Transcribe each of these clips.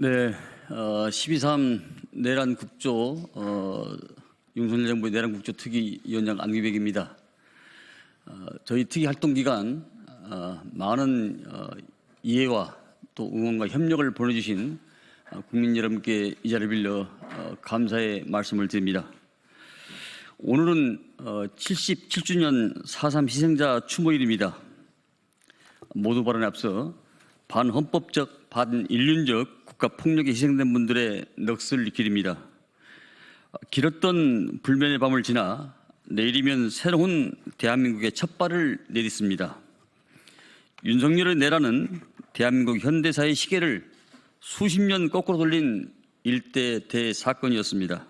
네, 12.3 내란 국조 윤석열 정부의 내란 국조 특위위원장 안기백입니다. 저희 특위 활동 기간 많은 이해와 또 응원과 협력을 보내주신 국민 여러분께 이 자리를 빌려 감사의 말씀을 드립니다. 오늘은 77주년 4.3 희생자 추모일입니다. 모두 발언에 앞서 반헌법적, 반인륜적 국가폭력에 희생된 분들의 넋을 기립니다. 길었던 불면의 밤을 지나 내일이면 새로운 대한민국의 첫 발을 내딛습니다. 윤석열의 내란은 대한민국 현대사의 시계를 수십 년 거꾸로 돌린 일대 대사건이었습니다.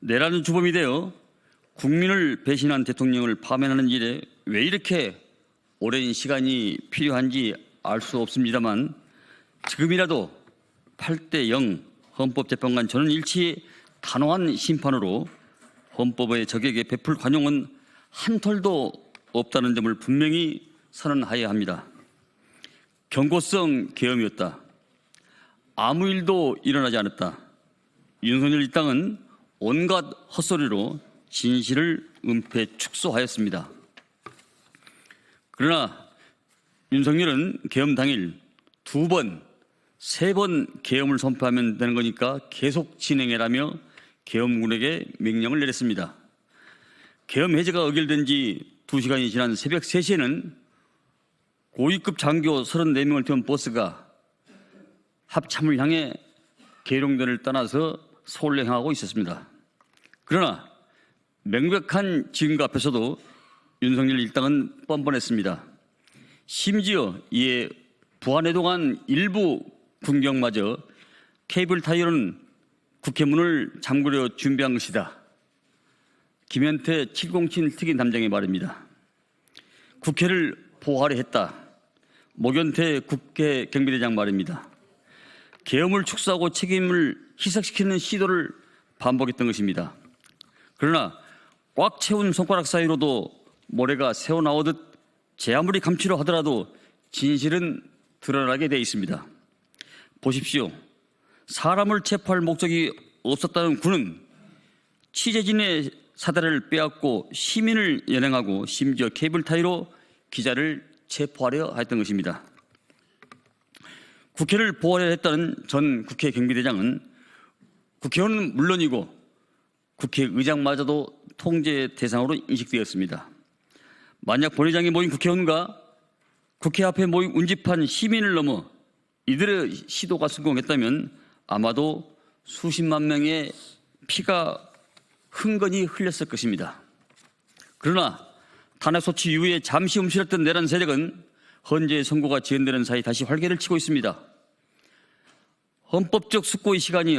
내란은 주범이 되어 국민을 배신한 대통령을 파면하는 일에 왜 이렇게 오랜 시간이 필요한지 알 수 없습니다만 지금이라도 8대0 헌법재판관 전원일치의 단호한 심판으로 헌법의 적에게 베풀 관용은 한 톨도 없다는 점을 분명히 선언하여야 합니다. 경고성 계엄이었다. 아무 일도 일어나지 않았다. 윤석열 일당은 온갖 헛소리로 진실을 은폐 축소하였습니다. 그러나 윤석열은 계엄 당일 2번, 3번 계엄을 선포하면 되는 거니까 계속 진행해라며 계엄군에게 명령을 내렸습니다. 계엄 해제가 의결된 지 2시간이 지난 새벽 3시에는 고위급 장교 34명을 태운 버스가 합참을 향해 계룡대를 떠나서 서울로 향하고 있었습니다. 그러나 명백한 증거 앞에서도 윤석열 일당은 뻔뻔했습니다. 심지어 이에 부안해동한 일부 군경마저 케이블 타이어는 국회 문을 잠그려 준비한 것이다. 김현태 707 특임 담장의 말입니다. 국회를 포화를 했다. 목연태 국회 경비대장 말입니다. 계엄을 축소하고 책임을 희석시키는 시도를 반복했던 것입니다. 그러나 꽉 채운 손가락 사이로도 모래가 새어나오듯 제 아무리 감추려 하더라도 진실은 드러나게 돼 있습니다. 보십시오. 사람을 체포할 목적이 없었다는 군은 취재진의 사다리를 빼앗고 시민을 연행하고 심지어 케이블 타이로 기자를 체포하려 했던 것입니다. 국회를 보호하려 했다는 전 국회 경비대장은 국회의원은 물론이고 국회의장마저도 통제 대상으로 인식되었습니다. 만약 본회장에 모인 국회의원과 국회 앞에 모인 운집한 시민을 넘어 이들의 시도가 성공했다면 아마도 수십만 명의 피가 흥건히 흘렸을 것입니다. 그러나 탄핵소치 이후에 잠시 움츠렸던 내란 세력은 헌재의 선고가 지연되는 사이 다시 활개를 치고 있습니다. 헌법적 숙고의 시간이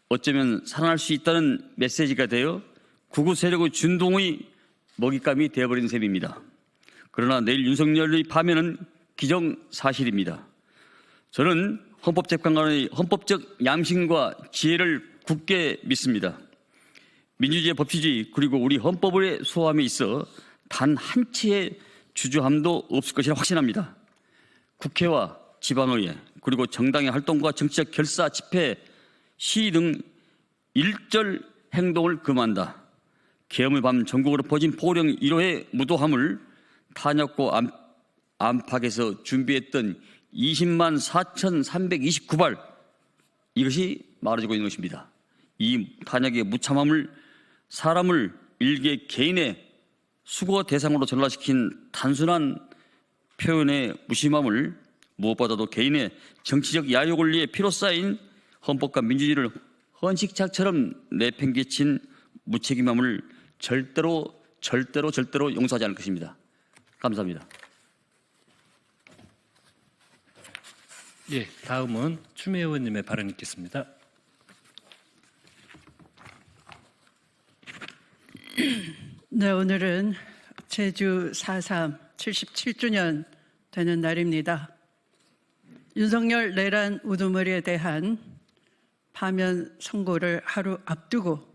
어쩌면 살아날 수 있다는 메시지가 되어 극우 세력의 준동의 먹잇감이 되어버린 셈입니다. 그러나 내일 윤석열의 파면은 기정사실입니다. 저는 헌법재판관의 헌법적 양심과 지혜를 굳게 믿습니다. 민주주의 법치주의 그리고 우리 헌법의 수호함에 있어 단 한 치의 주저함도 없을 것이라 확신합니다. 국회와 지방의회 그리고 정당의 활동과 정치적 결사, 집회, 시위 등 일절 행동을 금한다. 계엄의 밤 전국으로 퍼진 포령 1호의 무도함을 탄약고 안팎에서 준비했던 20만 4,329발 이것이 말해주고 있는 것입니다. 이 탄약의 무참함을 사람을 일개 개인의 수거 대상으로 전락시킨 단순한 표현의 무심함을 무엇보다도 개인의 정치적 야유 권리에 피로 쌓인 헌법과 민주주의를 헌식짝처럼 내팽개친 무책임함을 절대로 용서하지 않을 것입니다. 감사합니다. 예, 다음은 추미애 의원님의 발언 있겠습니다. 네, 오늘은 제주 4.3 77주년 되는 날입니다. 윤석열 내란 우두머리에 대한 파면 선고를 하루 앞두고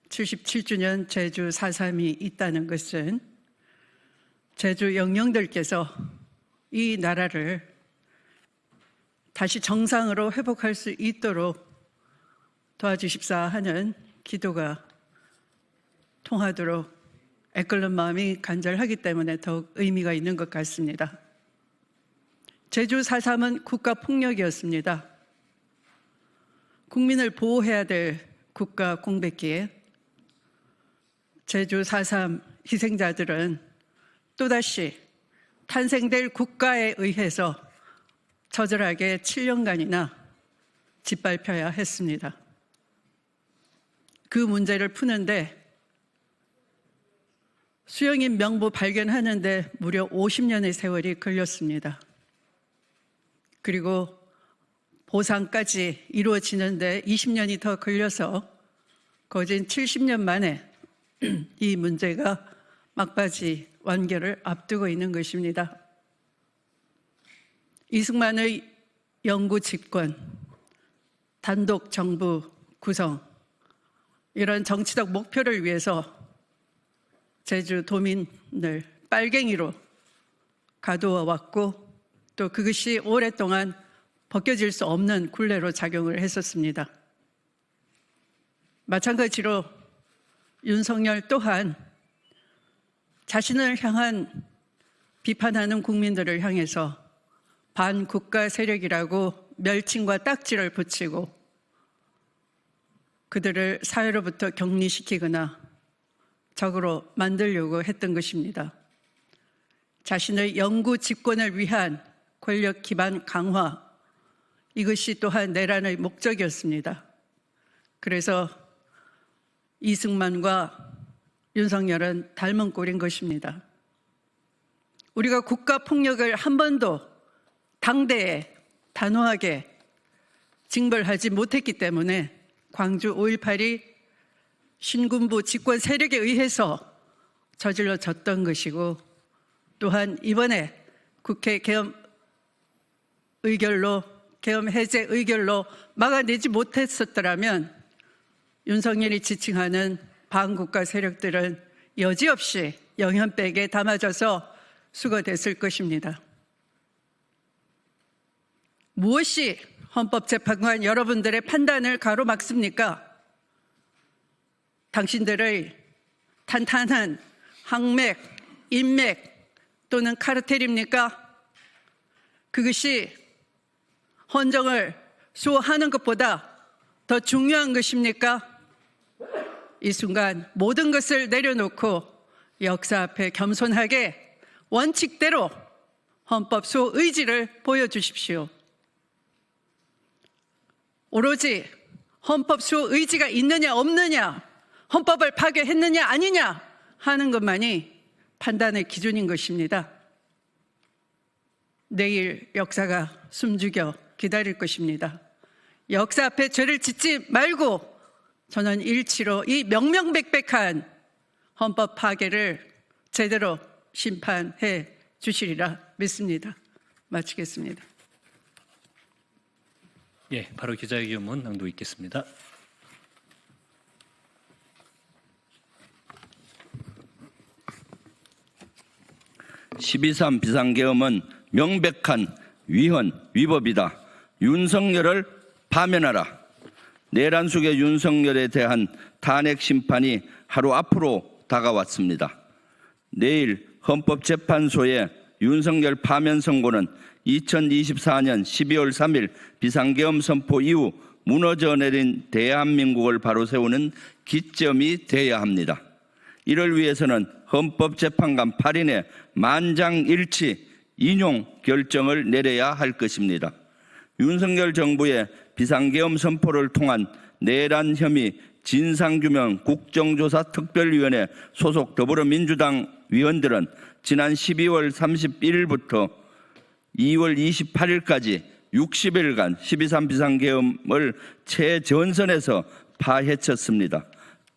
77주년 제주 4.3이 있다는 것은 제주 영령들께서 이 나라를 다시 정상으로 회복할 수 있도록 도와주십사 하는 기도가 통하도록 애끓는 마음이 간절하기 때문에 더욱 의미가 있는 것 같습니다. 제주 4.3은 국가폭력이었습니다. 국민을 보호해야 될 국가 공백기에 제주 4.3 희생자들은 또다시 탄생될 국가에 의해서 처절하게 7년간이나 짓밟혀야 했습니다. 그 문제를 푸는데 수영인 명부 발견하는데 무려 50년의 세월이 걸렸습니다. 그리고 보상까지 이루어지는데 20년이 더 걸려서 거진 70년 만에 이 문제가 막바지 완결을 앞두고 있는 것입니다. 이승만의 영구 집권, 단독 정부 구성, 이런 정치적 목표를 위해서 제주도민을 빨갱이로 가두어 왔고 또 그것이 오랫동안 벗겨질 수 없는 굴레로 작용을 했었습니다. 마찬가지로 윤석열 또한 자신을 향한 비판하는 국민들을 향해서 반국가 세력이라고 멸칭과 딱지를 붙이고 그들을 사회로부터 격리시키거나 적으로 만들려고 했던 것입니다. 자신의 영구 집권을 위한 권력 기반 강화, 이것이 또한 내란의 목적이었습니다. 그래서 이승만과 윤석열은 닮은 꼴인 것입니다. 우리가 국가 폭력을 한 번도 당대에 단호하게 징벌하지 못했기 때문에 광주 5.18이 신군부 집권 세력에 의해서 저질러졌던 것이고 또한 이번에 국회 계엄 해제 의결로 막아내지 못했었더라면 윤석열이 지칭하는 반국가 세력들은 여지없이 영현백에 담아져서 수거됐을 것입니다. 무엇이 헌법재판관 여러분들의 판단을 가로막습니까? 당신들의 탄탄한 항맥, 인맥 또는 카르텔입니까? 그것이 헌정을 수호하는 것보다 더 중요한 것입니까? 이 순간 모든 것을 내려놓고 역사 앞에 겸손하게 원칙대로 헌법 수호 의지를 보여주십시오. 오로지 헌법 수호 의지가 있느냐 없느냐, 헌법을 파괴했느냐 아니냐 하는 것만이 판단의 기준인 것입니다. 내일 역사가 숨죽여 기다릴 것입니다. 역사 앞에 죄를 짓지 말고 저는 일치로 이 명명백백한 헌법 파괴를 제대로 심판해 주시리라 믿습니다. 마치겠습니다. 예, 바로 기자회견문 낭독 있겠습니다. (12.3) 비상계엄은 명백한 위헌, 위법이다. 윤석열을 파면하라. 내란 속의 윤석열에 대한 탄핵 심판이 하루 앞으로 다가왔습니다. 내일 헌법재판소의 윤석열 파면 선고는 2024년 12월 3일 비상계엄 선포 이후 무너져 내린 대한민국을 바로 세우는 기점이 되어야 합니다. 이를 위해서는 헌법재판관 8인의 만장일치 인용 결정을 내려야 할 것입니다. 윤석열 정부의 비상계엄 선포를 통한 내란 혐의 진상규명 국정조사 특별위원회 소속 더불어민주당 위원들은 지난 12월 31일부터 2월 28일까지 60일간 12.3 비상계엄을 최전선에서 파헤쳤습니다.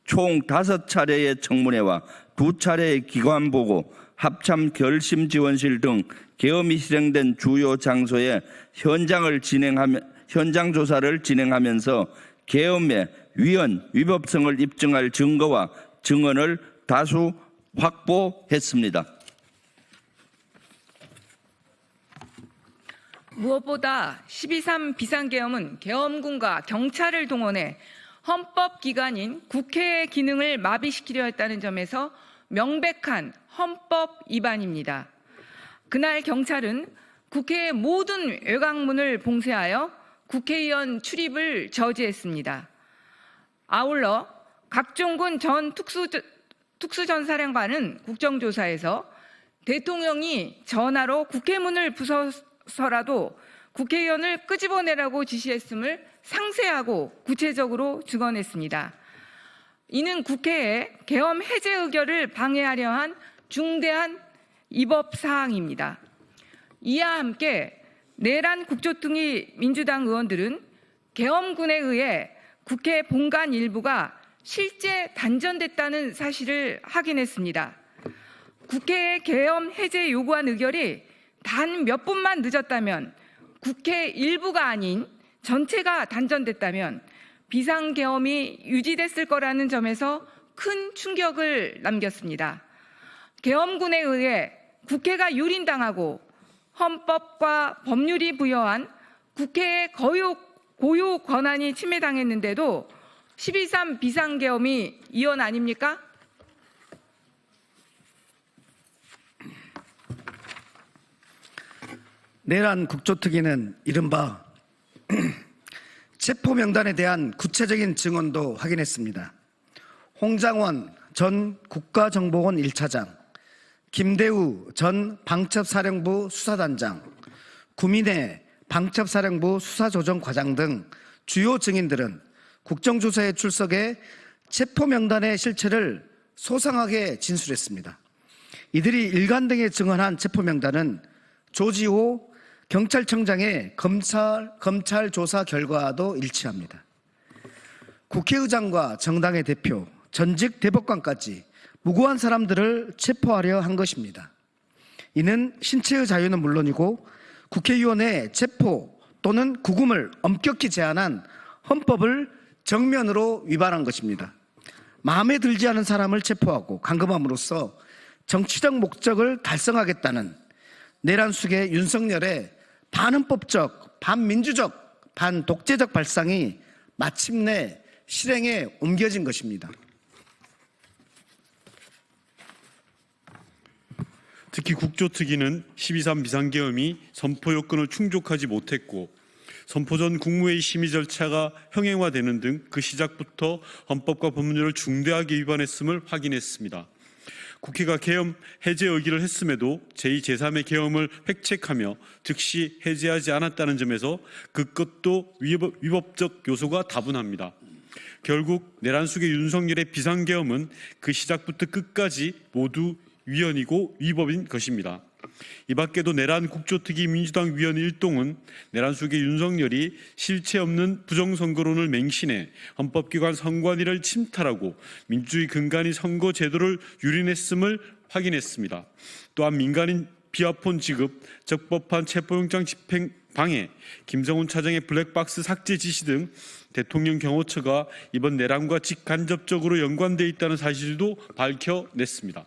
총 5차례의 청문회와 2차례의 기관보고, 합참 결심지원실 등 계엄이 실행된 주요 장소에 현장 조사를 진행하면서 계엄의 위헌, 위법성을 입증할 증거와 증언을 다수 확보했습니다. 무엇보다 12.3 비상계엄은 계엄군과 경찰을 동원해 헌법기관인 국회의 기능을 마비시키려 했다는 점에서 명백한 헌법 위반입니다. 그날 경찰은 국회의 모든 외곽문을 봉쇄하여 국회의원 출입을 저지했습니다. 아울러 각종군 전 특수전사령관은 국정조사에서 대통령이 전화로 국회문을 부숴서라도 국회의원을 끄집어내라고 지시했음을 상세하고 구체적으로 증언했습니다. 이는 국회의 계엄 해제 의결을 방해하려 한 중대한 위법 사항입니다. 이와 함께 내란 국조특위 민주당 의원들은 계엄군에 의해 국회 본관 일부가 실제 단전됐다는 사실을 확인했습니다. 국회의 계엄 해제 요구안 의결이 단 몇 분만 늦었다면, 국회 일부가 아닌 전체가 단전됐다면 비상계엄이 유지됐을 거라는 점에서 큰 충격을 남겼습니다. 계엄군에 의해 국회가 유린당하고 헌법과 법률이 부여한 국회의 고유 권한이 침해당했는데도 12.3 비상계엄이 이혼 아닙니까? 내란 국조특위는 이른바 체포명단에 대한 구체적인 증언도 확인했습니다. 홍장원 전 국가정보원 1차장, 김대우 전 방첩사령부 수사단장, 구민혜 방첩사령부 수사조정과장 등 주요 증인들은 국정조사에 출석해 체포명단의 실체를 소상하게 진술했습니다. 이들이 일관되게 증언한 체포명단은 조지호 경찰청장의 검찰 조사 결과와도 일치합니다. 국회의장과 정당의 대표, 전직 대법관까지 무고한 사람들을 체포하려 한 것입니다. 이는 신체의 자유는 물론이고 국회의원의 체포 또는 구금을 엄격히 제한한 헌법을 정면으로 위반한 것입니다. 마음에 들지 않은 사람을 체포하고 감금함으로써 정치적 목적을 달성하겠다는 내란 숙의 윤석열의 반헌법적, 반민주적, 반독재적 발상이 마침내 실행에 옮겨진 것입니다. 특히 국조특위는 12.3 비상계엄이 선포 요건을 충족하지 못했고 선포 전 국무회의 심의 절차가 형행화되는 등 그 시작부터 헌법과 법률을 중대하게 위반했음을 확인했습니다. 국회가 계엄 해제 의결을 했음에도 제2, 제3의 계엄을 획책하며 즉시 해제하지 않았다는 점에서 그것도 위법적 요소가 다분합니다. 결국 내란 숙의 윤석열의 비상계엄은 그 시작부터 끝까지 모두 위헌이고 위법인 것입니다. 이 밖에도 내란 국조특위 민주당 위원 일동은 내란 숙의 윤석열이 실체 없는 부정선거론을 맹신해 헌법기관 선관위를 침탈하고 민주주의 근간인 선거제도를 유린했음을 확인했습니다. 또한 민간인 비아폰 지급, 적법한 체포영장 집행 방해, 김정은 차장의 블랙박스 삭제 지시 등 대통령 경호처가 이번 내란과 직간접적으로 연관되어 있다는 사실도 밝혀냈습니다.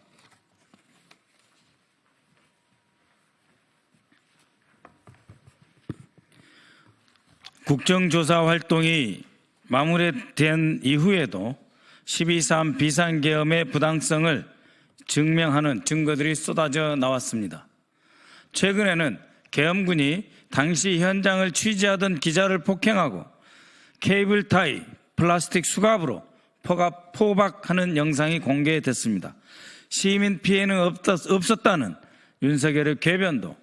국정조사 활동이 마무리된 이후에도 12.3 비상계엄의 부당성을 증명하는 증거들이 쏟아져 나왔습니다. 최근에는 계엄군이 당시 현장을 취재하던 기자를 폭행하고 케이블 타이, 플라스틱 수갑으로 포박하는 영상이 공개됐습니다. 시민 피해는 없었다는 윤석열의 궤변도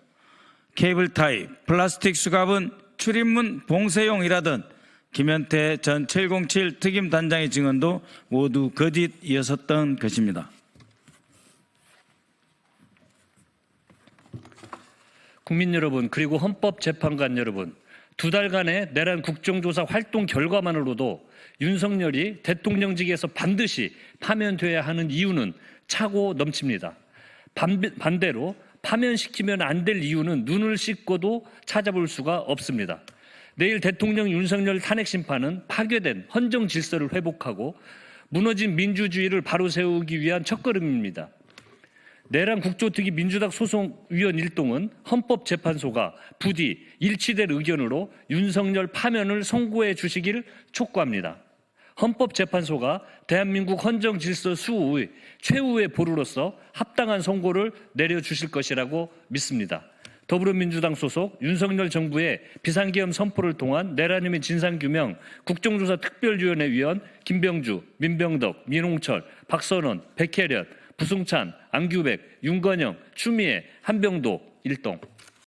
케이블 타이, 플라스틱 수갑은 출입문 봉쇄용이라던 김현태 전 707 특임단장의 증언도 모두 거짓이었던 것입니다. 국민 여러분, 그리고 헌법재판관 여러분, 2달간의 내란 국정조사 활동 결과만으로도 윤석열이 대통령직에서 반드시 파면돼야 하는 이유는 차고 넘칩니다. 반대로 파면시키면 안 될 이유는 눈을 씻고도 찾아볼 수가 없습니다. 내일 대통령 윤석열 탄핵 심판은 파괴된 헌정 질서를 회복하고 무너진 민주주의를 바로 세우기 위한 첫걸음입니다. 내란 국조특위 민주당 소속위원 일동은 헌법재판소가 부디 일치된 의견으로 윤석열 파면을 선고해 주시길 촉구합니다. 헌법재판소가 대한민국 헌정질서 수호의 최후의 보루로서 합당한 선고를 내려주실 것이라고 믿습니다. 더불어민주당 소속 윤석열 정부의 비상계엄 선포를 통한 내란 혐의 진상규명 국정조사 특별위원회 위원 김병주, 민병덕, 민홍철, 박선원, 백혜련, 부승찬, 안규백, 윤건영, 추미애, 한병도 일동.